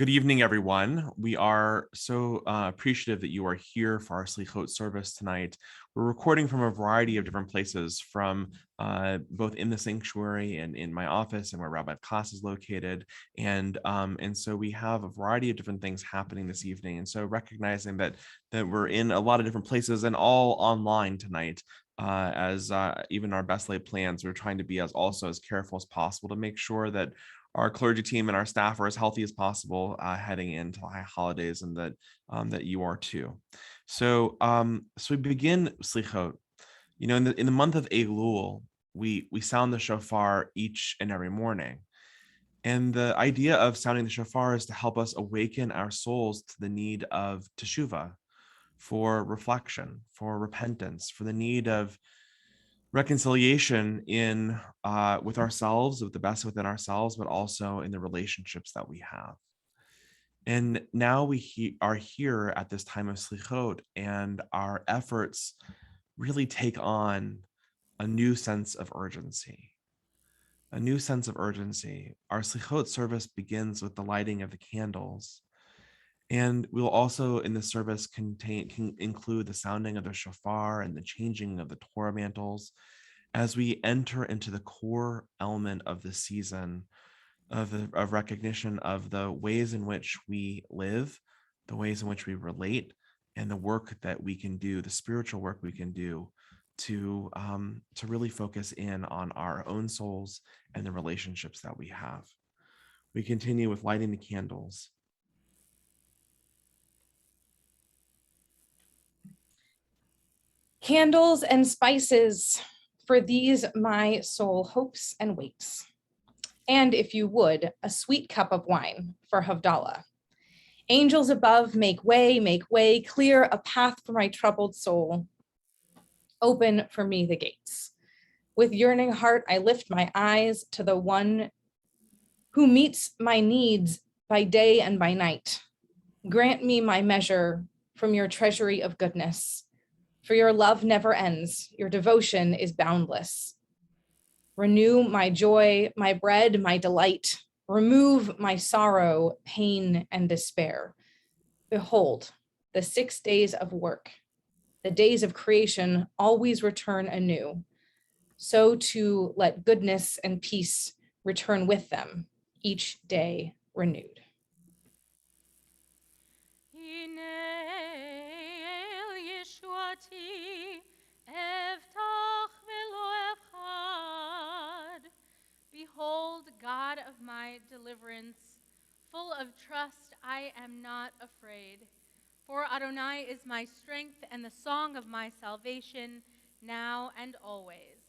Good evening, everyone. We are so appreciative that you are here for our Slichot service tonight. We're recording from a variety of different places, from both in the sanctuary and in my office and where Rabbi Klaas is located. And so we have a variety of different things happening this evening. And so recognizing that we're in a lot of different places and all online tonight, as even our best laid plans, we're trying to be as careful as possible to make sure that our clergy team and our staff are as healthy as possible heading into the high holidays, and that you are too. So we begin Slichot. You know, in the month of Elul, we sound the shofar each and every morning. And the idea of sounding the shofar is to help us awaken our souls to the need of teshuvah, for reflection, for repentance, for the need of reconciliation in with ourselves, with the best within ourselves, but also in the relationships that we have. And now we are here at this time of Slichot, and our efforts really take on a new sense of urgency. A new sense of urgency. Our Slichot service begins with the lighting of the candles. And we'll also in the service can include the sounding of the shofar and the changing of the Torah mantles as we enter into the core element of the season of recognition of the ways in which we live, the ways in which we relate, and the work that we can do, the spiritual work we can do to really focus in on our own souls and the relationships that we have. We continue with lighting the candles. Candles and spices, for these my soul hopes and waits. And if you would, a sweet cup of wine for Havdalah. Angels above, make way, clear a path for my troubled soul. Open for me the gates. With yearning heart, I lift my eyes to the one who meets my needs by day and by night. Grant me my measure from your treasury of goodness. For your love never ends, your devotion is boundless. Renew my joy, my bread, my delight. Remove my sorrow, pain, and despair. Behold, the 6 days of work, the days of creation always return anew. So too let goodness and peace return with them, each day renewed. Behold, God of my deliverance, full of trust, I am not afraid. For Adonai is my strength and the song of my salvation, now and always.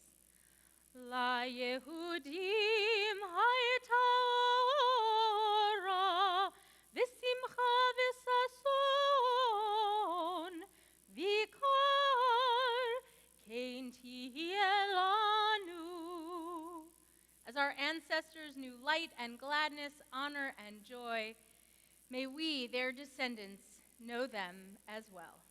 La Yehudim haytaora, v'simcha v'sason, v'kar kein tielanu. As our ancestors knew light and gladness, honor and joy, may we, their descendants, know them as well.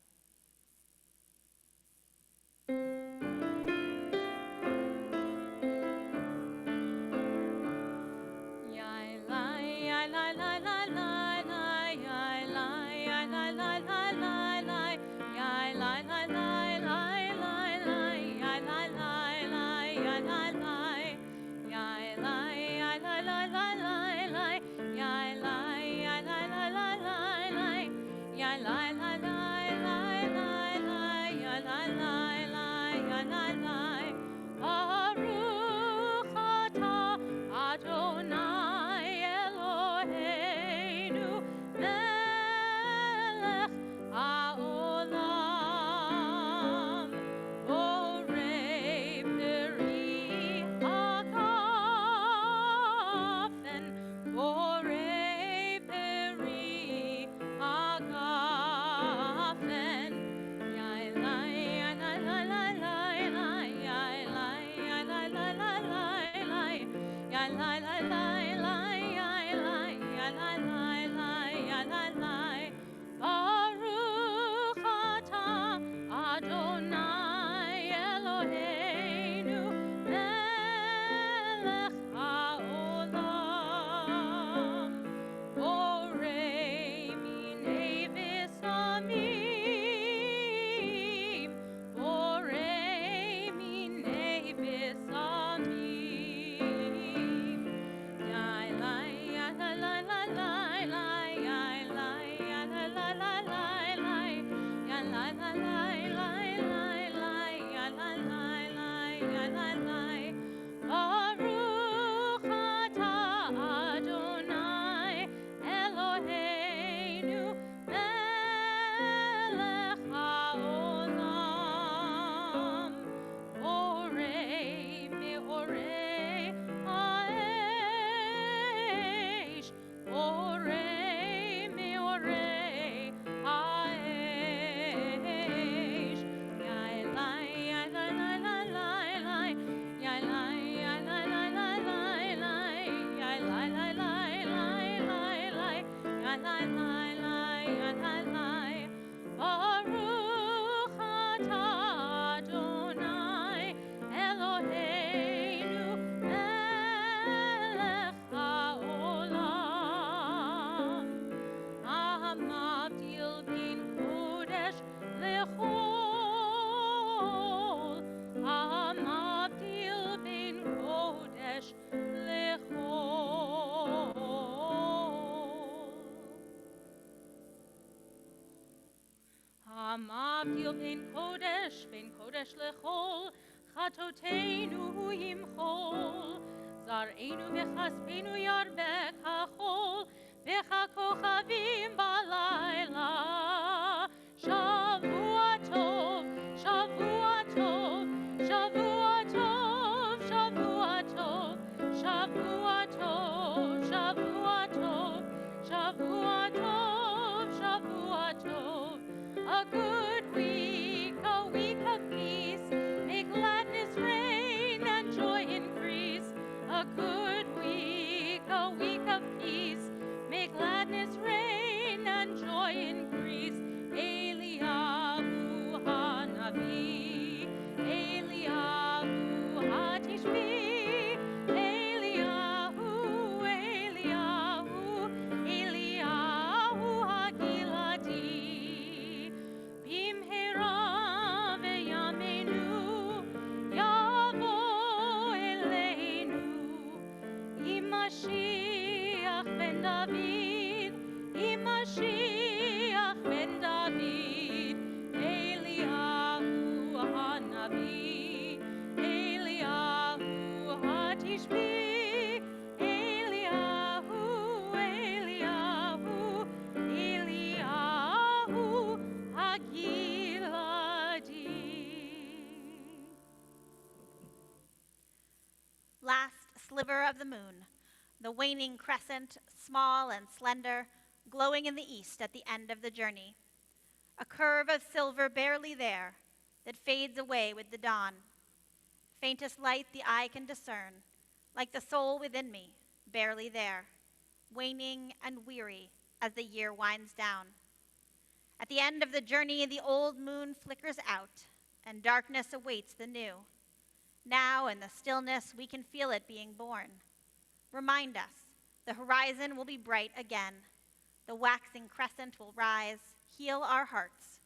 Mavdil ben kodesh lechol, Chatoteinu yimchol, Zar'enu v'chaspeinu yarbek hachol, V'chakochavim balayla. Shavua tov, Shavua tov, Shavua tov, Shavua tov, Shavua tov, Shavua tov, Shavua tov, Shavua tov. A good week, a week of peace. May gladness reign and joy increase. A good week, a week of peace. May gladness reign and joy increase. Eliyahu Hanavi, Eliyahu Hatishbi, Eliyahu, Eliyahu, Eliyahu Hagiladi. Bimhera veyamenu, Yavo Eleinu, Imashiach ben David, Imashiach ben David, Eliyahu Hanavi, Eliyahu Hatishbi, Eliyahu, Eliyahu, Eliyahu Hagiladi. Last sliver of the moon, the waning crescent, small and slender, glowing in the east at the end of the journey. A curve of silver barely there that fades away with the dawn. Faintest light the eye can discern, like the soul within me, barely there, waning and weary as the year winds down. At the end of the journey, the old moon flickers out, and darkness awaits the new. Now, in the stillness, we can feel it being born. Remind us, the horizon will be bright again. The waxing crescent will rise, heal our hearts,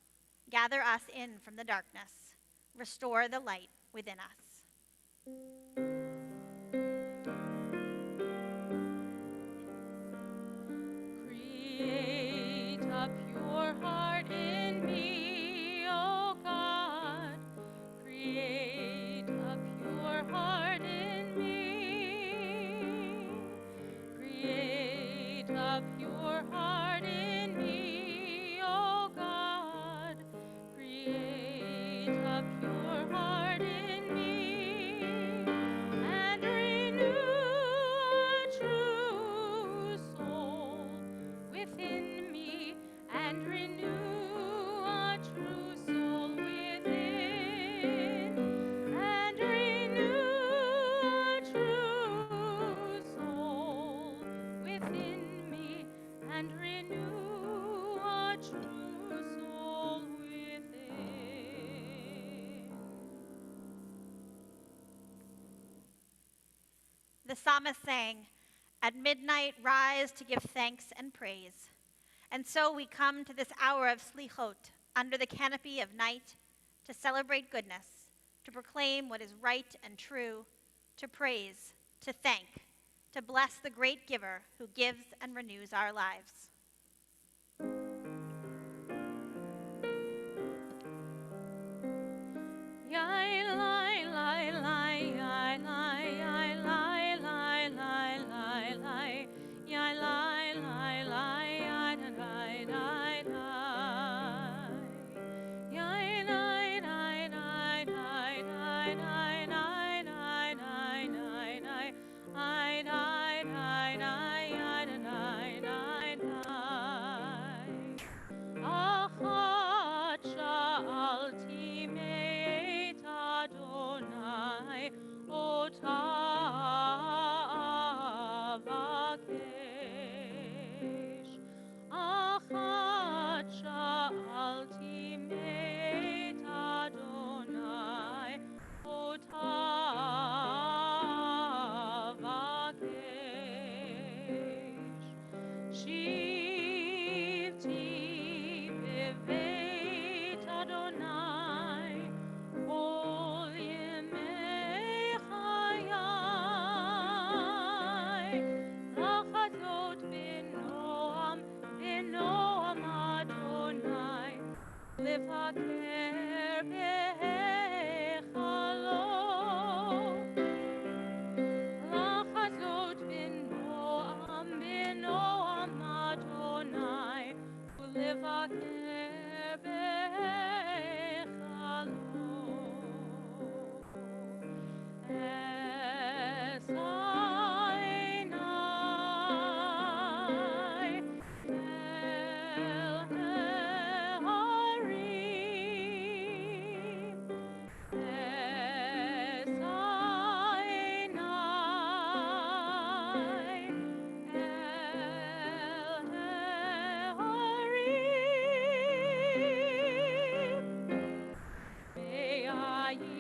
gather us in from the darkness, restore the light within us. Create a pure heart in me, O God. Create a pure heart in me. Create a pure heart in me, O God. Create a pure heart in me, and renew a true soul within me, and renew a true soul within, and renew a true soul within me, and renew a true soul within. The psalmist sang, "At midnight rise to give thanks and praise." And so we come to this hour of slichot, under the canopy of night, to celebrate goodness, to proclaim what is right and true, to praise, to thank, to bless the great giver who gives and renews our lives.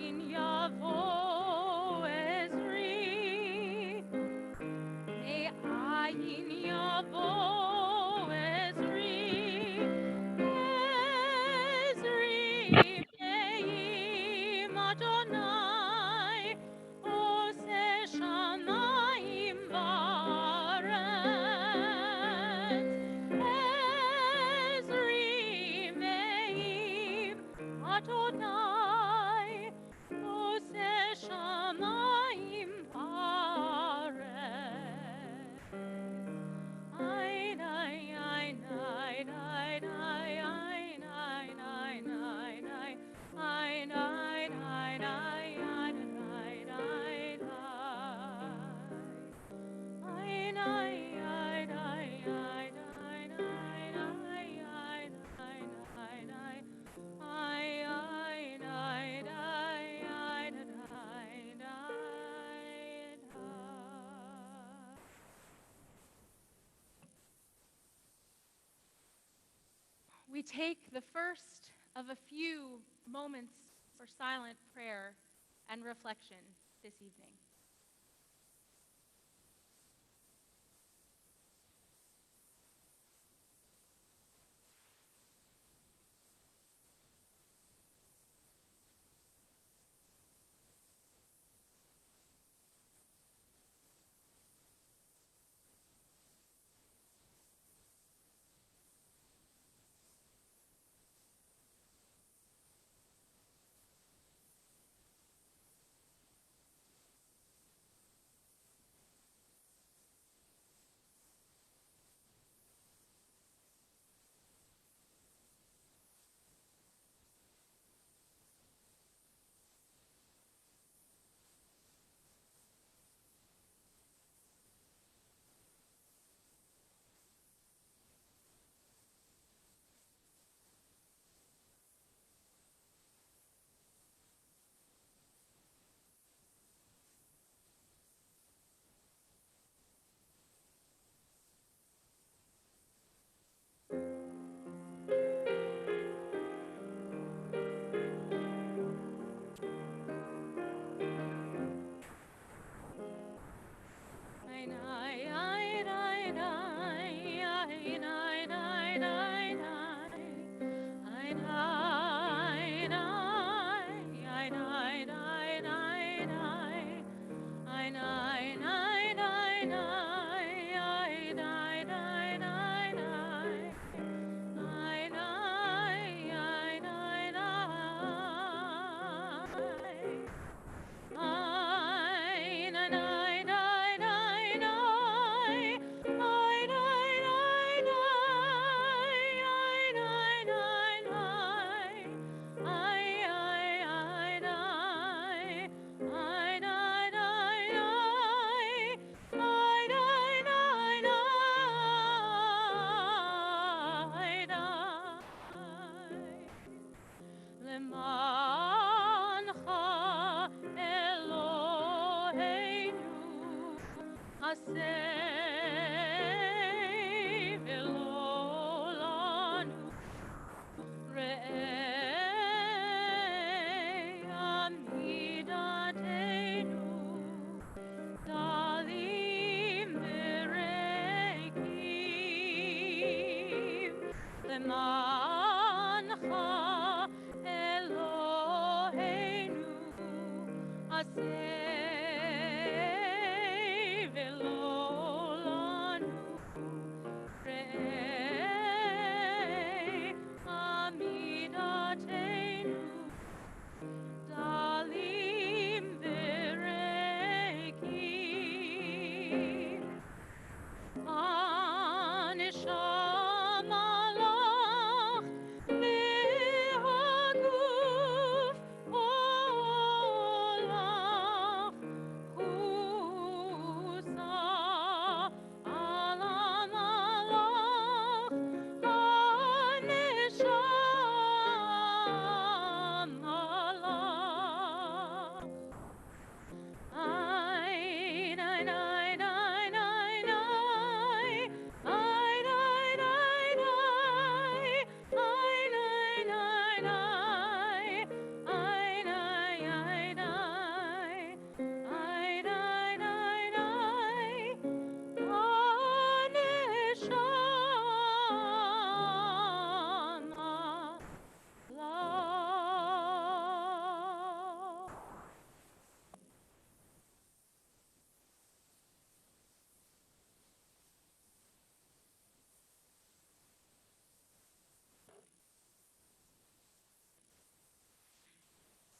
in Yavo Ezri, ne ayin Yavo Ezri, Ezri me'im Adonai, Ose shamayim va'aretz, Ezri me'im Adonai, Ose shamayim va'aretz. Ein, ein, ein, ein, ein, ein, ein, ein, ein, ein, ein, ein, ein, ein, ein, ein, we take the first of a few moments for silent prayer and reflection this evening.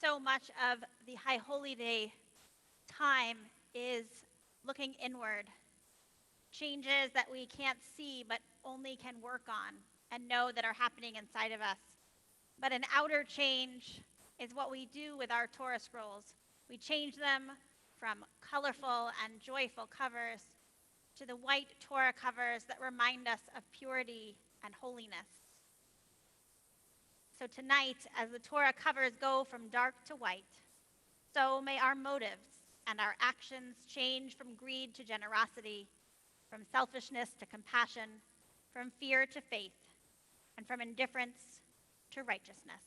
So much of the High Holy Day time is looking inward, changes that we can't see but only can work on and know that are happening inside of us. But an outer change is what we do with our Torah scrolls. We change them from colorful and joyful covers to the white Torah covers that remind us of purity and holiness. So tonight, as the Torah covers go from dark to white, so may our motives and our actions change from greed to generosity, from selfishness to compassion, from fear to faith, and from indifference to righteousness.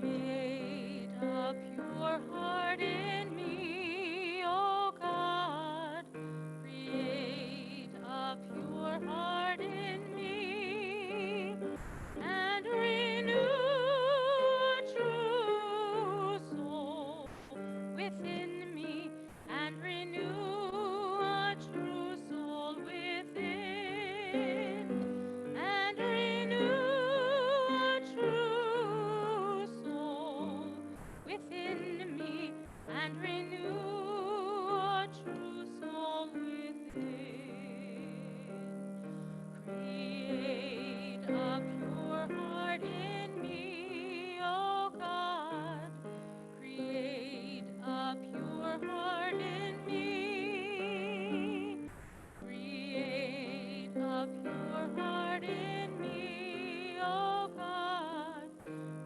Create a pure heart in me, O God. Create a pure heart in me, and renew a true soul within me, and renew a true soul within, and renew a true soul within me, and renew a true soul within. Create a pure heart in me, O God. Create a pure heart in me. Create a pure heart in me, O God.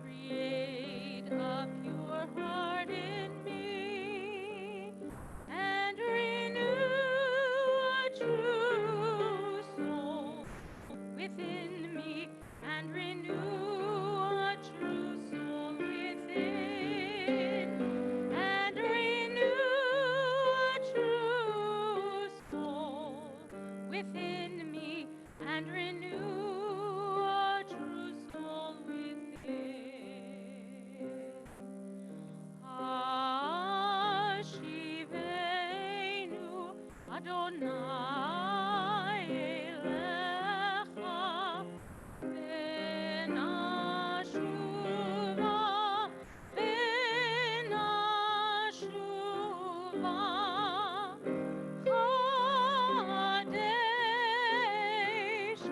Create a pure heart in me, and renew a true soul within me, and renew a true soul within, and renew a true soul within me, and renew a true soul within. Ashivenu Adonai elecha v'nashuva v'nashuva Kadesh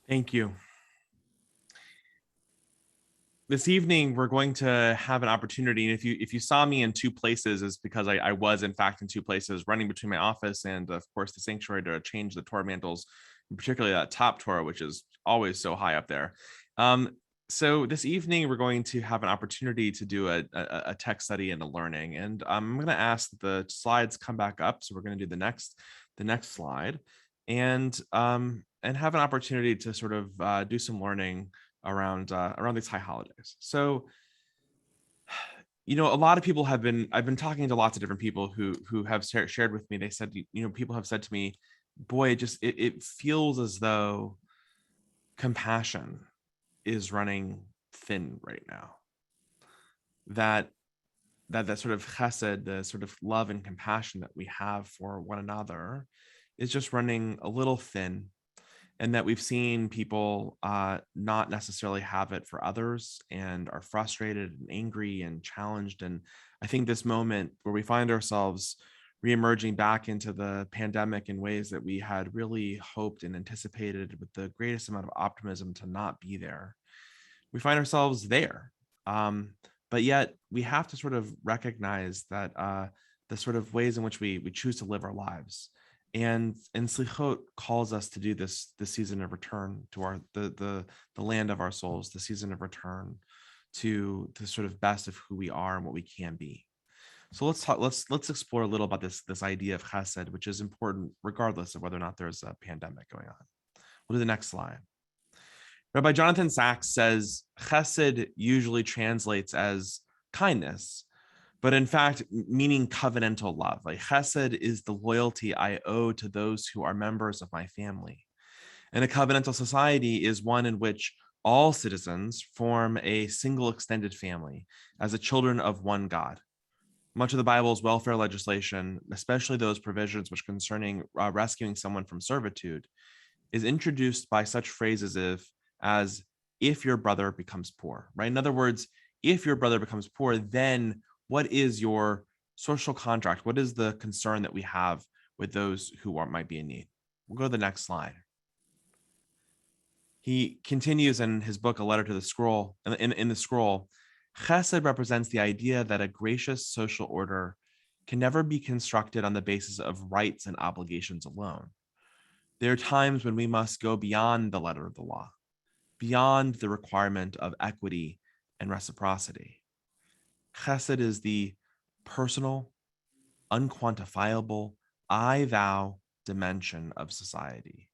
Thank you. This evening, we're going to have an opportunity. And if you saw me in two places, is because I was in fact in two places, running between my office and of course the sanctuary to change the Torah mantles, particularly that top Torah, which is always so high up there. So this evening, we're going to have an opportunity to do a tech study and a learning. And I'm going to ask that the slides come back up. So we're going to do the next slide, and have an opportunity to sort of do some learning around these high holidays. So, a lot of people I've been talking to lots of different people who have shared with me. They said, people have said to me, boy, it feels as though compassion is running thin right now. That sort of chesed, the sort of love and compassion that we have for one another, is just running a little thin, and that we've seen people not necessarily have it for others and are frustrated and angry and challenged. And I think this moment where we find ourselves reemerging back into the pandemic in ways that we had really hoped and anticipated with the greatest amount of optimism to not be there, we find ourselves there. But yet we have to sort of recognize that the sort of ways in which we choose to live our lives. And Slichot calls us to do this season of return to the land of our souls, the season of return to the sort of best of who we are and what we can be. So let's explore a little about this idea of chesed, which is important regardless of whether or not there's a pandemic going on. We'll do the next slide. Rabbi Jonathan Sachs says chesed usually translates as kindness, but in fact, meaning covenantal love. Like chesed is the loyalty I owe to those who are members of my family. And a covenantal society is one in which all citizens form a single extended family as the children of one God. Much of the Bible's welfare legislation, especially those provisions which concerning rescuing someone from servitude, is introduced by such phrases as if your brother becomes poor, right? In other words, if your brother becomes poor, then what is your social contract? What is the concern that we have with those who might be in need? We'll go to the next slide. He continues in his book, A Letter to the Scroll. In the scroll, chesed represents the idea that a gracious social order can never be constructed on the basis of rights and obligations alone. There are times when we must go beyond the letter of the law, beyond the requirement of equity and reciprocity. Chesed is the personal, unquantifiable, I-thou dimension of society,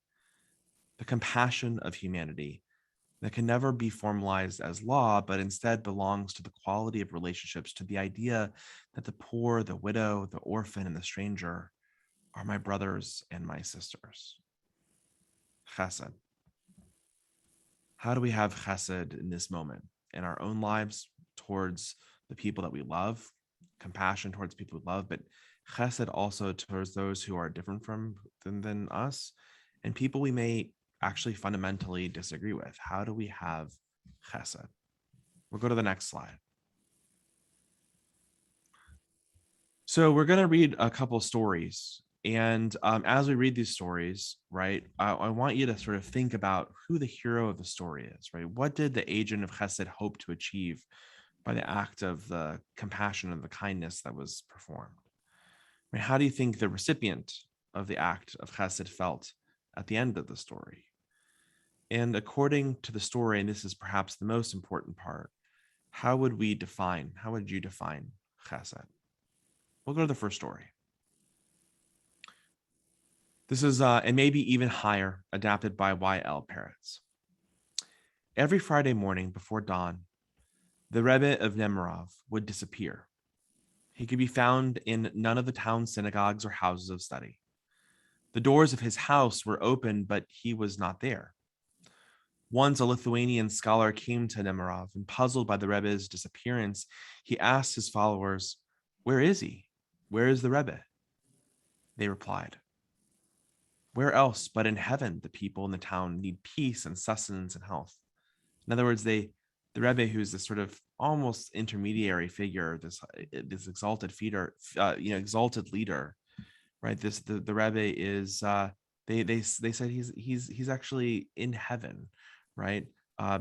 the compassion of humanity that can never be formalized as law, but instead belongs to the quality of relationships, to the idea that the poor, the widow, the orphan, and the stranger are my brothers and my sisters. Chesed. How do we have chesed in this moment in our own lives towards the people that we love, compassion towards people we love, but chesed also towards those who are different than us, and people we may actually fundamentally disagree with? How do we have chesed? We'll go to the next slide. So we're going to read a couple stories. And as we read these stories, right, I want you to sort of think about who the hero of the story is, right? What did the agent of chesed hope to achieve by the act of the compassion and the kindness that was performed? I mean, how do you think the recipient of the act of chesed felt at the end of the story? And according to the story, and this is perhaps the most important part, how would you define chesed? We'll go to the first story. This is, and maybe even higher, adapted by Y.L. Peretz. Every Friday morning before dawn, the Rebbe of Nemirov would disappear. He could be found in none of the town's synagogues or houses of study. The doors of his house were open, but he was not there. Once a Lithuanian scholar came to Nemirov, and puzzled by the Rebbe's disappearance, he asked his followers, "Where is he? Where is the Rebbe?" They replied, "Where else but in heaven the people in the town need peace and sustenance and health." In other words, the Rebbe, who's this sort of almost intermediary figure, this exalted exalted leader, right? The Rebbe is They said he's actually in heaven, right?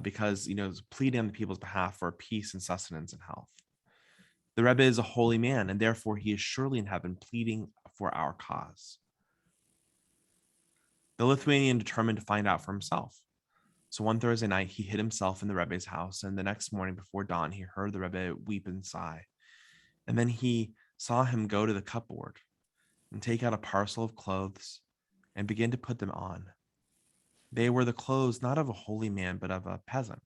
Because pleading on the people's behalf for peace and sustenance and health. The Rebbe is a holy man, and therefore he is surely in heaven pleading for our cause. The Lithuanian determined to find out for himself. So one Thursday night, he hid himself in the Rebbe's house, and the next morning before dawn, he heard the Rebbe weep and sigh. And then he saw him go to the cupboard and take out a parcel of clothes and begin to put them on. They were the clothes not of a holy man, but of a peasant.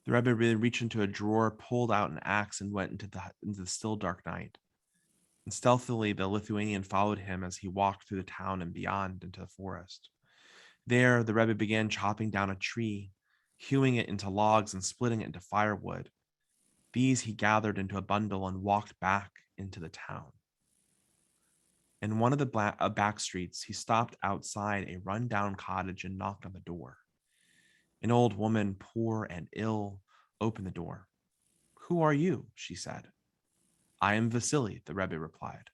The Rebbe really reached into a drawer, pulled out an axe, and went into the still dark night. And stealthily, the Lithuanian followed him as he walked through the town and beyond into the forest. There, the Rebbe began chopping down a tree, hewing it into logs and splitting it into firewood. These he gathered into a bundle and walked back into the town. In one of the back streets, he stopped outside a run-down cottage and knocked on the door. An old woman, poor and ill, opened the door. "Who are you?" she said. "I am Vasily," the Rebbe replied.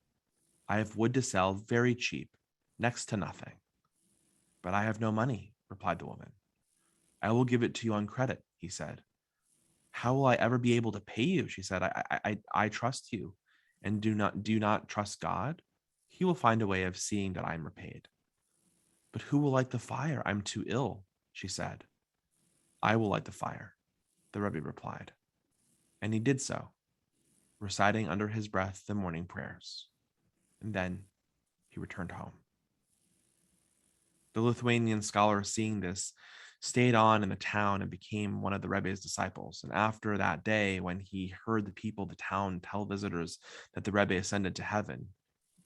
"I have wood to sell very cheap, next to nothing." "But I have no money," replied the woman. "I will give it to you on credit," he said. "How will I ever be able to pay you?" she said. I trust you, and do not trust God. He will find a way of seeing that I am repaid." "But who will light the fire? I'm too ill," she said. "I will light the fire," the Rebbe replied. And he did so, reciting under his breath the morning prayers. And then he returned home. The Lithuanian scholar, seeing this, stayed on in the town and became one of the Rebbe's disciples. And after that day, when he heard the people of the town tell visitors that the Rebbe ascended to heaven,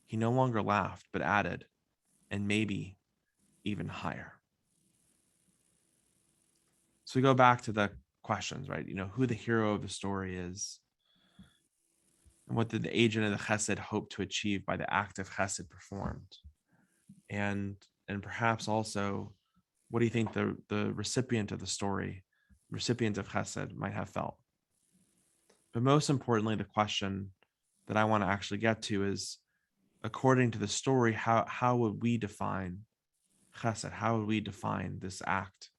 he no longer laughed, but added, "And maybe even higher." So we go back to the questions, right? Who the hero of the story is, and what did the agent of the chesed hope to achieve by the act of chesed performed, and perhaps also, what do you think the recipient of the story, recipient of chesed, might have felt? But most importantly, the question that I want to actually get to is, according to the story, how would we define chesed? How would we define this act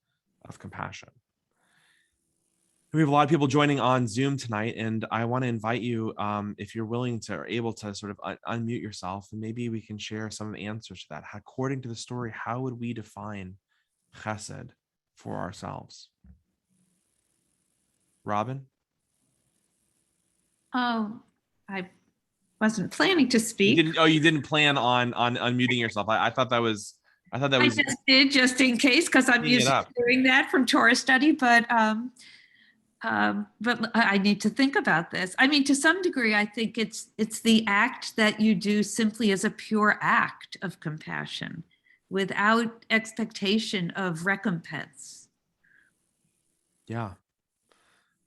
of compassion? We have a lot of people joining on Zoom tonight, and I want to invite you, if you're willing to or able to sort of unmute yourself, and maybe we can share some answers to that. According to the story, how would we define chesed for ourselves? Robin? Oh, I wasn't planning to You speak. didn't plan on unmuting yourself. I thought that was I just did, just in case, because I'm used to doing that from Torah study, but I need to think about this. I mean, to some degree, I think it's the act that you do simply as a pure act of compassion without expectation of recompense. Yeah.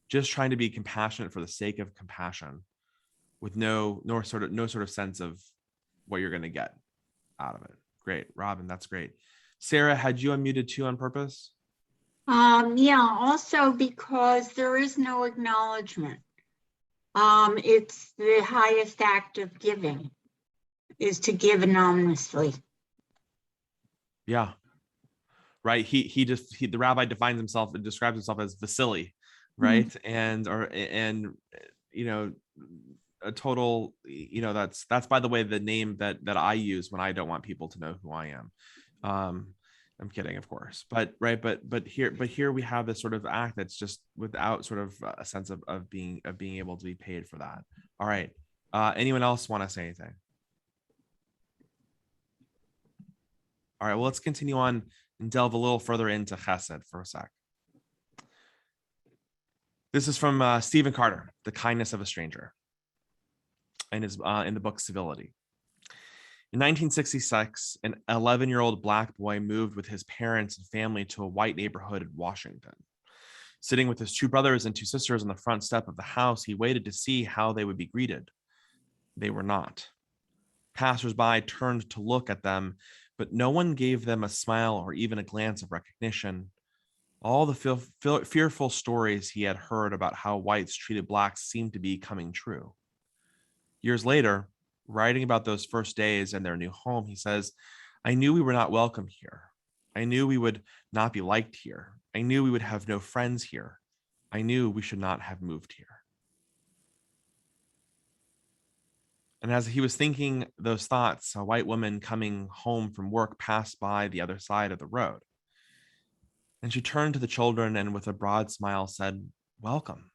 Just trying to be compassionate for the sake of compassion, with no sort of sense of what you're going to get out of it. Great, Robin, that's great. Sarah, had you unmuted too on purpose? Yeah, also because there is no acknowledgement. It's the highest act of giving, is to give anonymously. Yeah. Right. The rabbi defines himself and describes himself as Vasily, right? Mm-hmm. And a total, that's by the way, the name that I use when I don't want people to know who I am. I'm kidding, of course, but here we have this sort of act that's just without sort of a sense of being able to be paid for that. All right. Anyone else want to say anything? All right, well, let's continue on and delve a little further into chesed for a sec. This is from Stephen Carter, The Kindness of a Stranger, and is in the book Civility. In 1966, an 11-year-old Black boy moved with his parents and family to a white neighborhood in Washington. Sitting with his two brothers and two sisters on the front step of the house, he waited to see how they would be greeted. They were not. Passers-by turned to look at them, but no one gave them a smile or even a glance of recognition. All the fearful stories he had heard about how whites treated Blacks seemed to be coming true. Years later, writing about those first days in their new home, he says, I knew we were not welcome here. I knew we would not be liked here. I knew we would have no friends here. I knew we should not have moved here. And as he was thinking those thoughts, a white woman coming home from work passed by the other side of the road. And she turned to the children and with a broad smile said, "Welcome."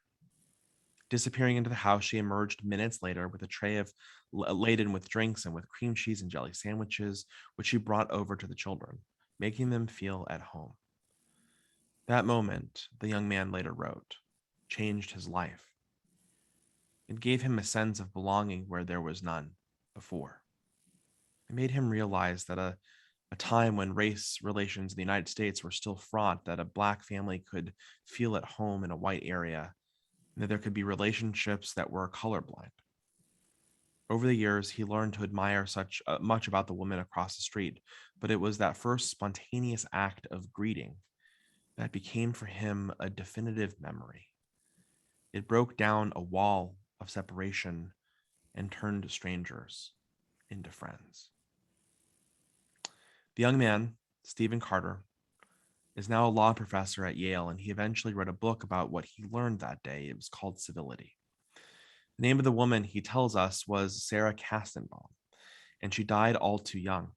Disappearing into the house, she emerged minutes later with a tray laden with drinks and with cream cheese and jelly sandwiches, which she brought over to the children, making them feel at home. That moment, the young man later wrote, changed his life. It gave him a sense of belonging where there was none before. It made him realize that a time when race relations in the United States were still fraught, that a Black family could feel at home in a white area, and that there could be relationships that were colorblind. Over the years, he learned to admire such much about the woman across the street, but it was that first spontaneous act of greeting that became for him a definitive memory. It broke down a wall of separation and turned strangers into friends. The young man, Stephen Carter, is now a law professor at Yale, and he eventually wrote a book about what he learned that day. It was called Civility. The name of the woman, he tells us, was Sarah Kastenbaum, and she died all too young.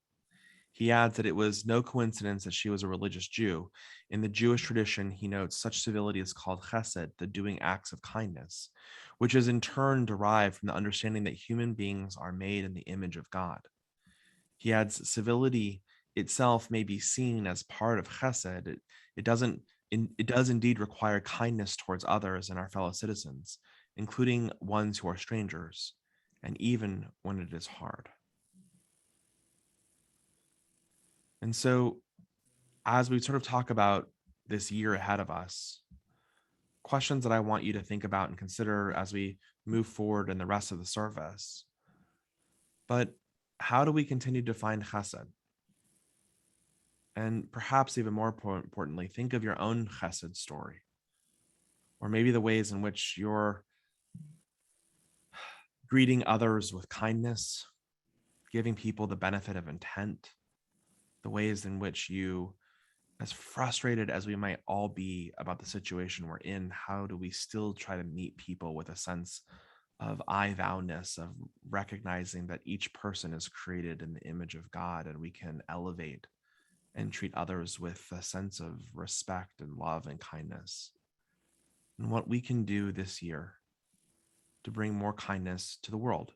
He adds that it was no coincidence that she was a religious Jew. In the Jewish tradition, he notes such civility is called chesed, the doing acts of kindness, which is in turn derived from the understanding that human beings are made in the image of God. He adds civility itself may be seen as part of chesed. It does indeed require kindness towards others and our fellow citizens, including ones who are strangers, and even when it is hard. And so, as we sort of talk about this year ahead of us, questions that I want you to think about and consider as we move forward in the rest of the service. But how do we continue to find chesed? And perhaps even more importantly, think of your own chesed story, or maybe the ways in which you're greeting others with kindness, giving people the benefit of intent, the ways in which you, as frustrated as we might all be about the situation we're in, how do we still try to meet people with a sense of I thou-ness, of recognizing that each person is created in the image of God, and we can elevate and treat others with a sense of respect and love and kindness. And what we can do this year to bring more kindness to the world.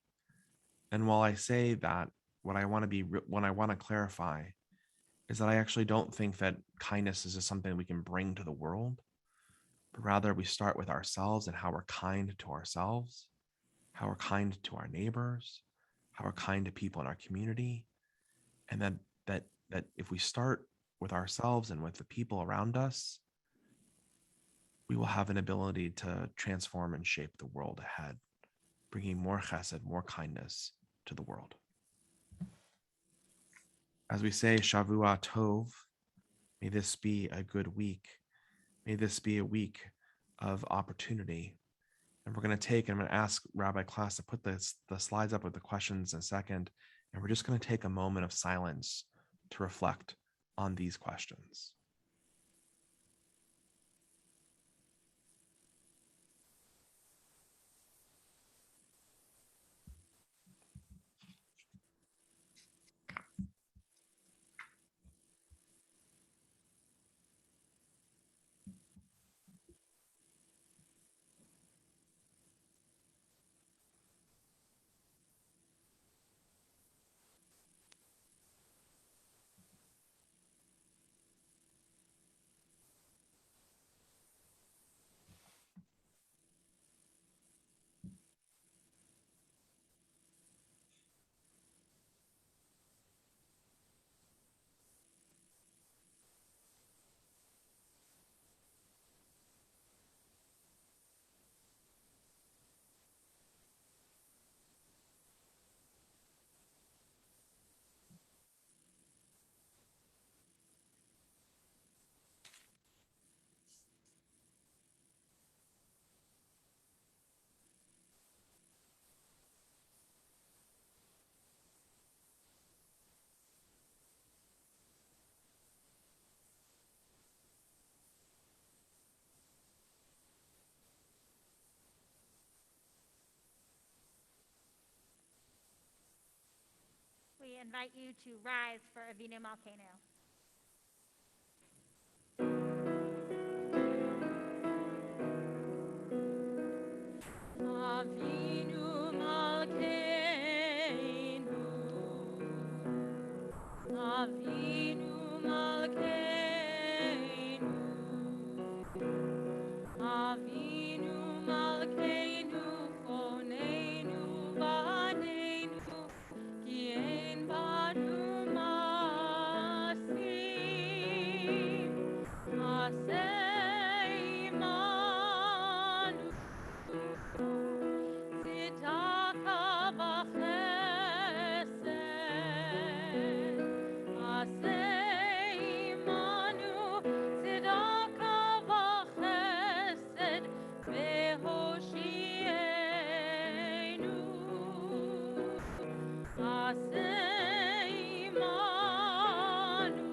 And while I say that, what I want to clarify is that I actually don't think that kindness is just something we can bring to the world, but rather we start with ourselves and how we're kind to ourselves, how we're kind to our neighbors, how we're kind to people in our community, and that if we start with ourselves and with the people around us, we will have an ability to transform and shape the world ahead, bringing more chesed, more kindness to the world. As we say, Shavua Tov, may this be a good week. May this be a week of opportunity. And we're going to take, and I'm going to ask Rabbi Klass to put the slides up with the questions in a second. And we're just going to take a moment of silence to reflect on these questions. we invite you to rise for Avinu Malkeinu. Avinu Malkeinu, Avinu Malkeinu, Avinu Malkeinu, Choneinu Baneinu, Ki ein banu masim, Aseh imanu. Tzedaka v'chesed, aseh imanu. Tzedaka v'chesed, v'hoshienu. Aseh imanu.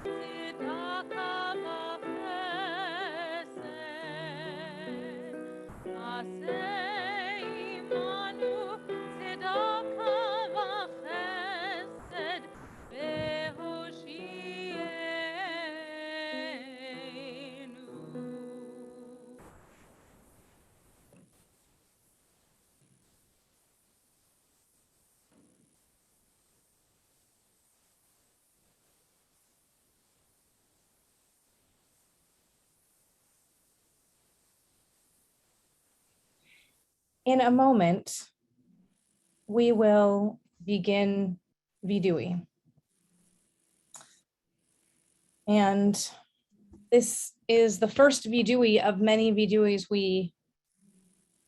Tzedaka v'chesed, aseh imanu. Tzedaka v'chesed, v'hoshienu. In a moment, we will begin vidui. And this is the first vidui of many viduis we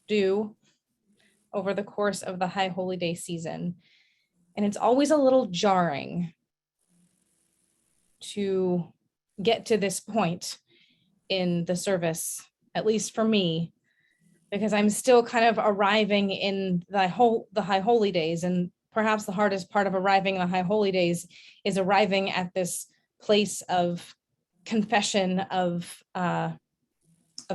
do over the course of the High Holy Day season. And it's always a little jarring to get to this point in the service, at least for me, because I'm still kind of arriving in the High Holy Days. And perhaps the hardest part of arriving in the High Holy Days is arriving at this place of confession, of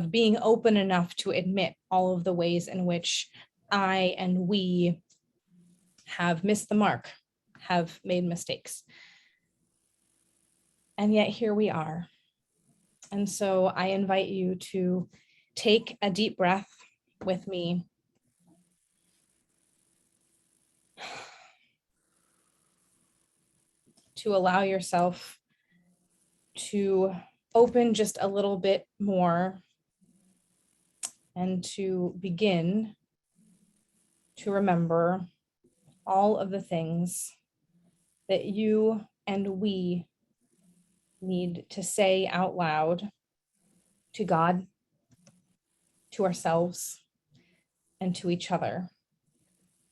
being open enough to admit all of the ways in which I and we have missed the mark, have made mistakes. And yet here we are. And so I invite you to take a deep breath with me. To allow yourself to open just a little bit more and to begin to remember all of the things that you and we need to say out loud to God, to ourselves, and to each other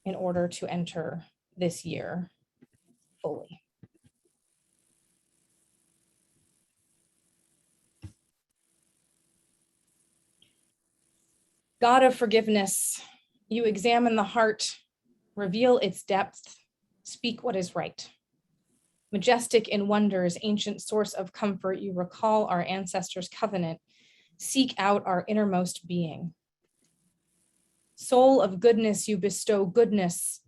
in order to enter this year fully. God of forgiveness, you examine the heart, reveal its depth, speak what is right. Majestic in wonders, ancient source of comfort, you recall our ancestors' covenant, seek out our innermost being. Soul of goodness, you bestow goodness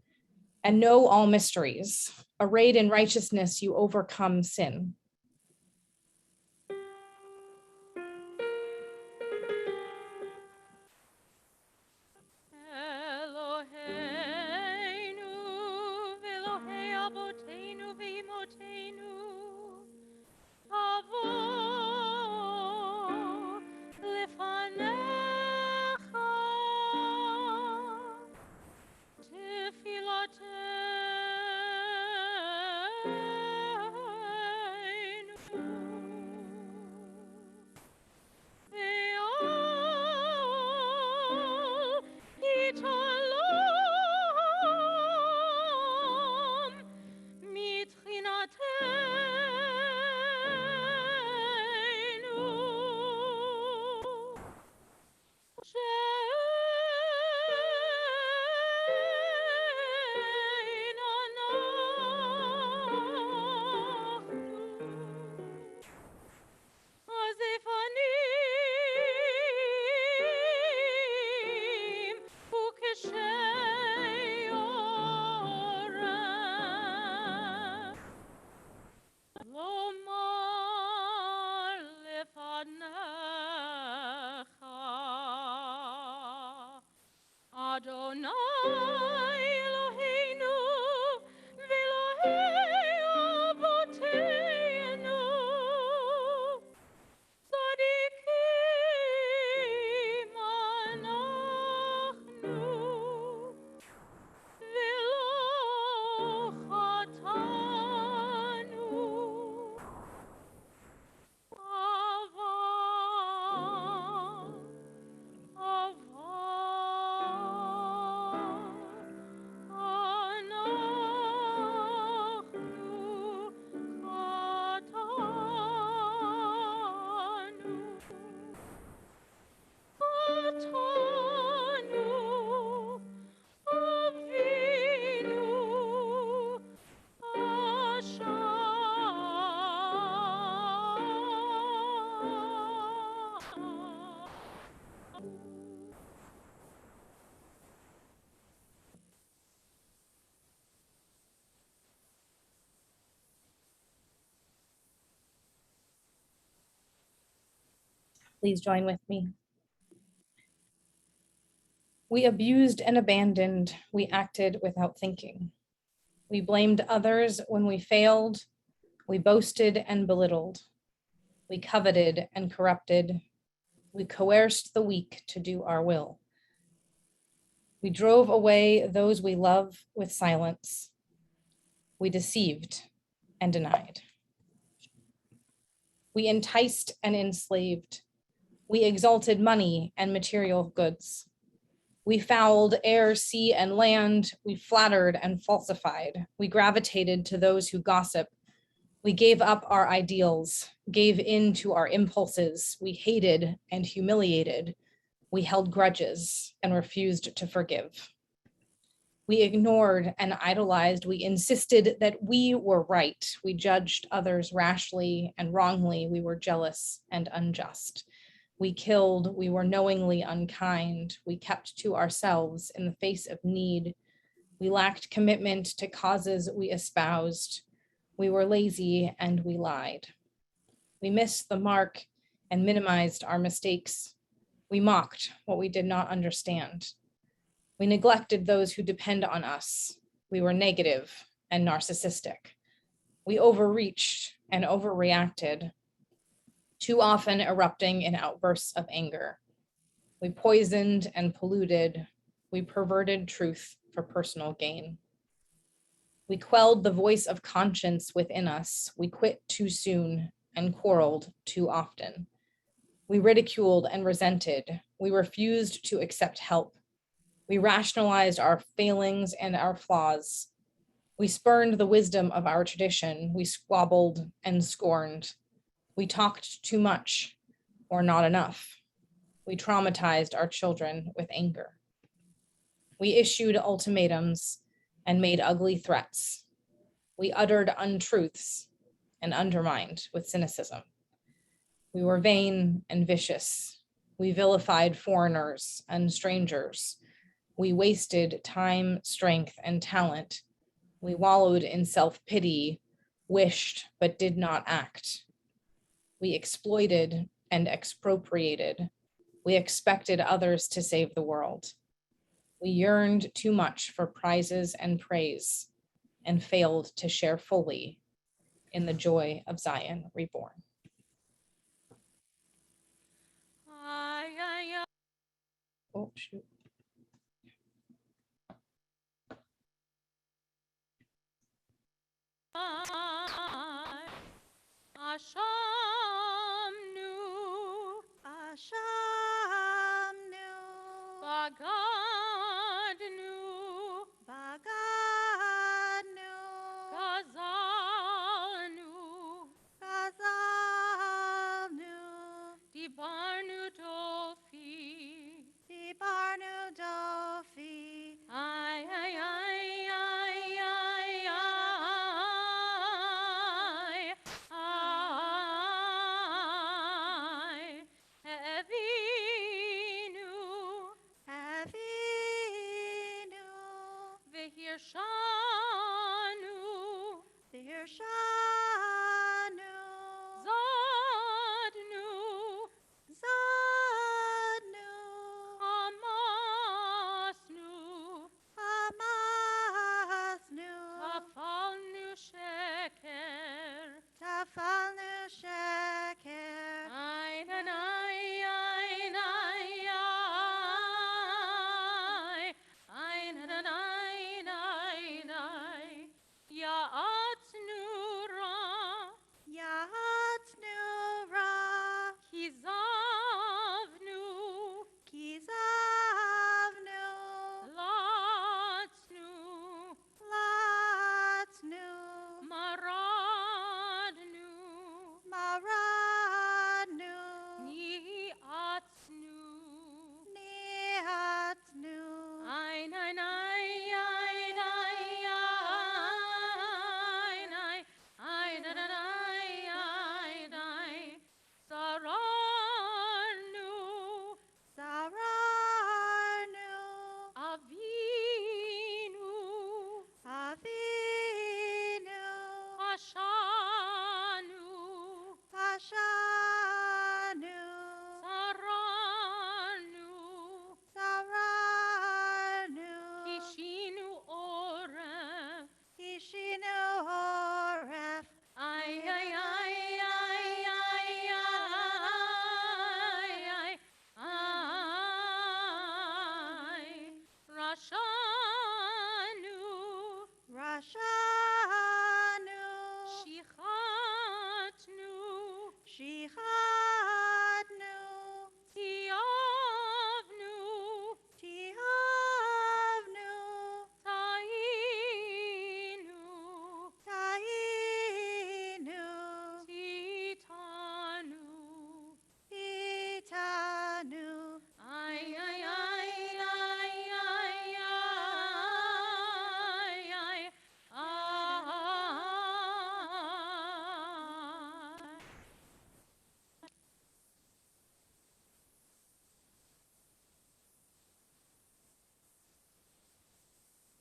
and know all mysteries. Arrayed in righteousness, you overcome sin. Eloheinu, Elohei Aboteinu v'Imotenu, Avo lefanecha, Eloheinu v'Elokei Avoteinu tzadikim anachnu v'lo chatanu Ava Please join with me. We abused and abandoned. We acted without thinking. We blamed others when we failed. We boasted and belittled. We coveted and corrupted. We coerced the weak to do our will. We drove away those we love with silence. We deceived and denied. We enticed and enslaved. We exalted money and material goods. We fouled air, sea, and land. We flattered and falsified. We gravitated to those who gossip. We gave up our ideals, gave in to our impulses. We hated and humiliated. We held grudges and refused to forgive. We ignored and idolized. We insisted that we were right. We judged others rashly and wrongly. We were jealous and unjust. We killed. We were knowingly unkind. We kept to ourselves in the face of need. We lacked commitment to causes we espoused. We were lazy and we lied. We missed the mark and minimized our mistakes. We mocked what we did not understand. We neglected those who depend on us. We were negative and narcissistic. We overreached and overreacted, too often erupting in outbursts of anger. We poisoned and polluted. We perverted truth for personal gain. We quelled the voice of conscience within us. We quit too soon and quarreled too often. We ridiculed and resented. We refused to accept help. We rationalized our failings and our flaws. We spurned the wisdom of our tradition. We squabbled and scorned. We talked too much or not enough. We traumatized our children with anger. We issued ultimatums and made ugly threats. We uttered untruths and undermined with cynicism. We were vain and vicious. We vilified foreigners and strangers. We wasted time, strength, and talent. We wallowed in self-pity, wished but did not act. We exploited and expropriated. We expected others to save the world. We yearned too much for prizes and praise and failed to share fully in the joy of Zion reborn. Oh, shoot. Ashamnu, Ashamnu, Bagadnu, Bagadnu, Gazalnu, Gazalnu, Dibarnu Tofi, Dibarnu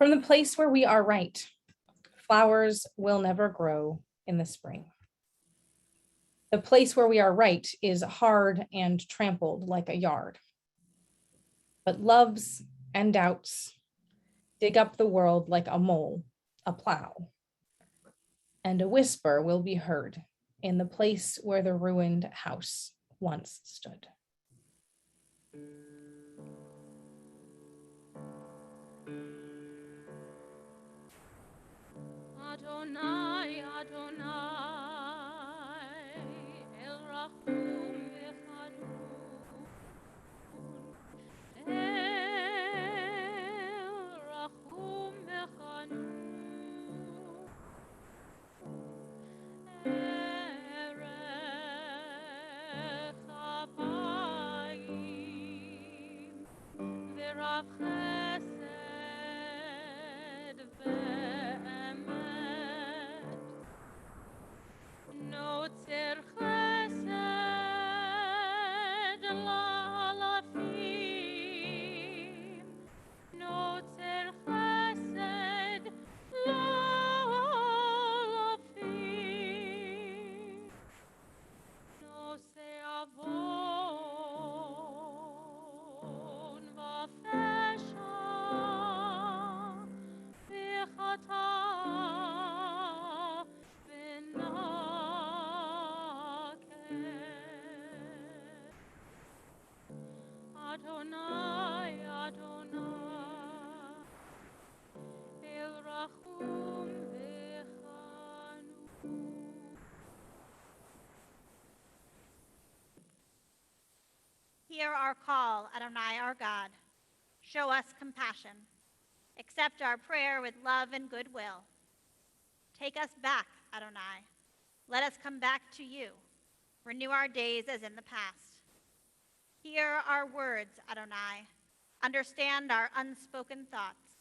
From the place where we are right, flowers will never grow in the spring. The place where we are right is hard and trampled like a yard. But loves and doubts dig up the world like a mole, a plow. And a whisper will be heard in the place where the ruined house once stood. Adonai, Adonai, El Rachum Mechanun, El Rachum Mechanun, Erech Apayim, V'Rav Chesed Ve'emet. Notzer chesed la'alafim. Notzer chesed la'alafim. Nose avon v'fesha v'chata Adonai, Adonai, El Rachum V'Chanun. Hear our call, Adonai, our God. Show us compassion. Accept our prayer with love and goodwill. Take us back, Adonai. Let us come back to you. Renew our days as in the past. Hear our words, Adonai. Understand our unspoken thoughts.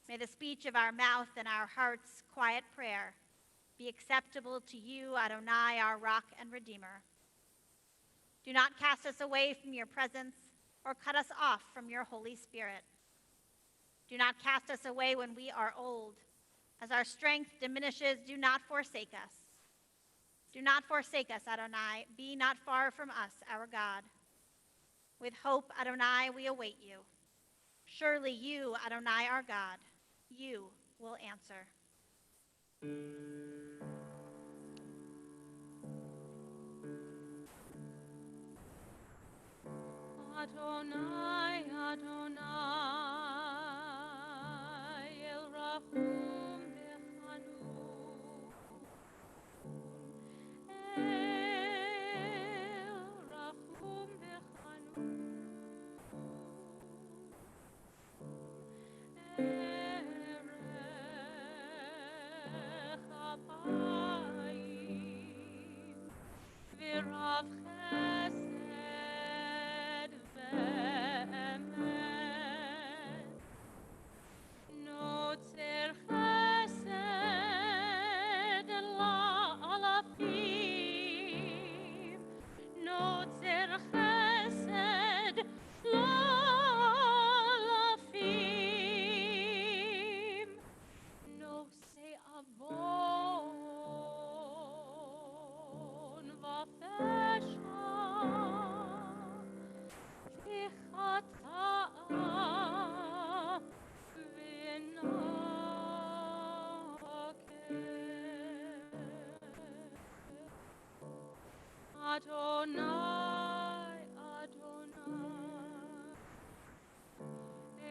May the speech of our mouth and our heart's quiet prayer be acceptable to you, Adonai, our rock and redeemer. Do not cast us away from your presence or cut us off from your Holy Spirit. Do not cast us away when we are old. As our strength diminishes, do not forsake us. Do not forsake us, Adonai. Be not far from us, our God. With hope, Adonai, we await you. Surely you, Adonai, our God, you will answer. Adonai, Adonai, El Rachum V'Chanun, El Rachum V'Chanun, Erech Apayim, V'Rav Chesed Ve'emet. Notzer chesed la'alafim. Notzer chesed la'alafim. Nose avon v'fesha v'chata Adonai, Adonai,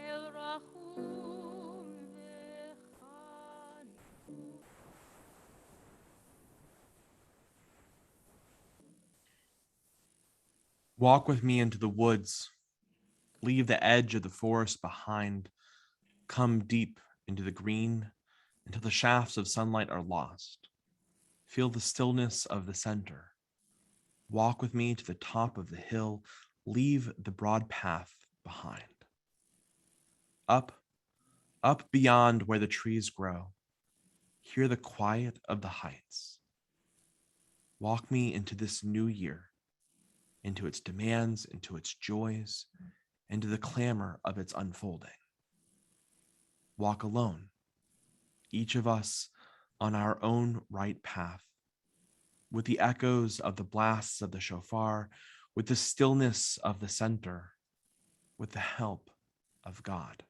El Rachum V'Chanun. Walk with me into the woods. Leave the edge of the forest behind. Come deep into the green until the shafts of sunlight are lost. Feel the stillness of the center. Walk with me to the top of the hill. Leave the broad path behind. Up beyond where the trees grow. Hear the quiet of the heights. Walk me into this new year, into its demands, into its joys, into the clamor of its unfolding. walk alone, each of us on our own right path, with the echoes of the blasts of the shofar, with the stillness of the center, with the help of God.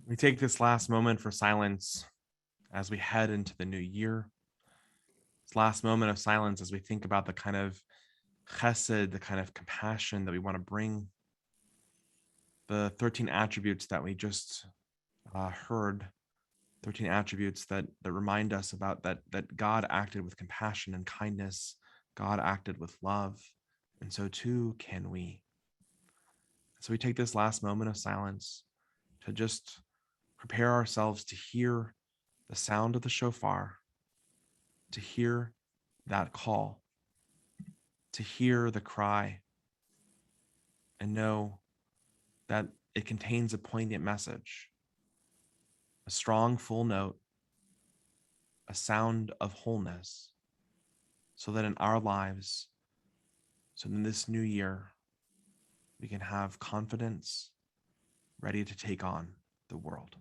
We take this last moment for silence as we head into the new year. This last moment of silence as we think about the kind of chesed, the kind of compassion that we want to bring, the 13 attributes that we just heard, 13 attributes that remind us about that God acted with compassion and kindness, God acted with love, and so too can we. So we take this last moment of silence to just prepare ourselves to hear the sound of the shofar, to hear that call, to hear the cry, and know that it contains a poignant message, a strong, full note, a sound of wholeness, so that in our lives, so in this new year, we can have confidence, ready to take on the world.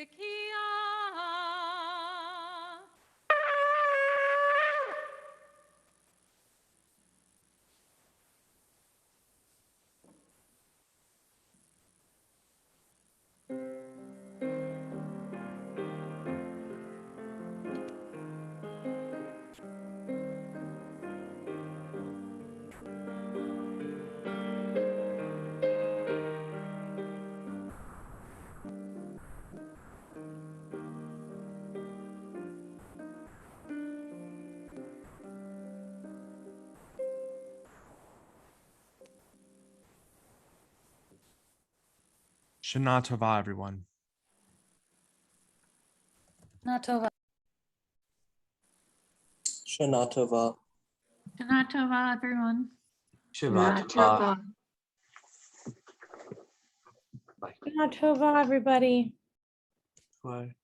Vikia. Shana Tova, everyone. Not Tova. Shana Tova. Shana Tova, everyone. Shiva Tova. Not Tova, everybody. Tova.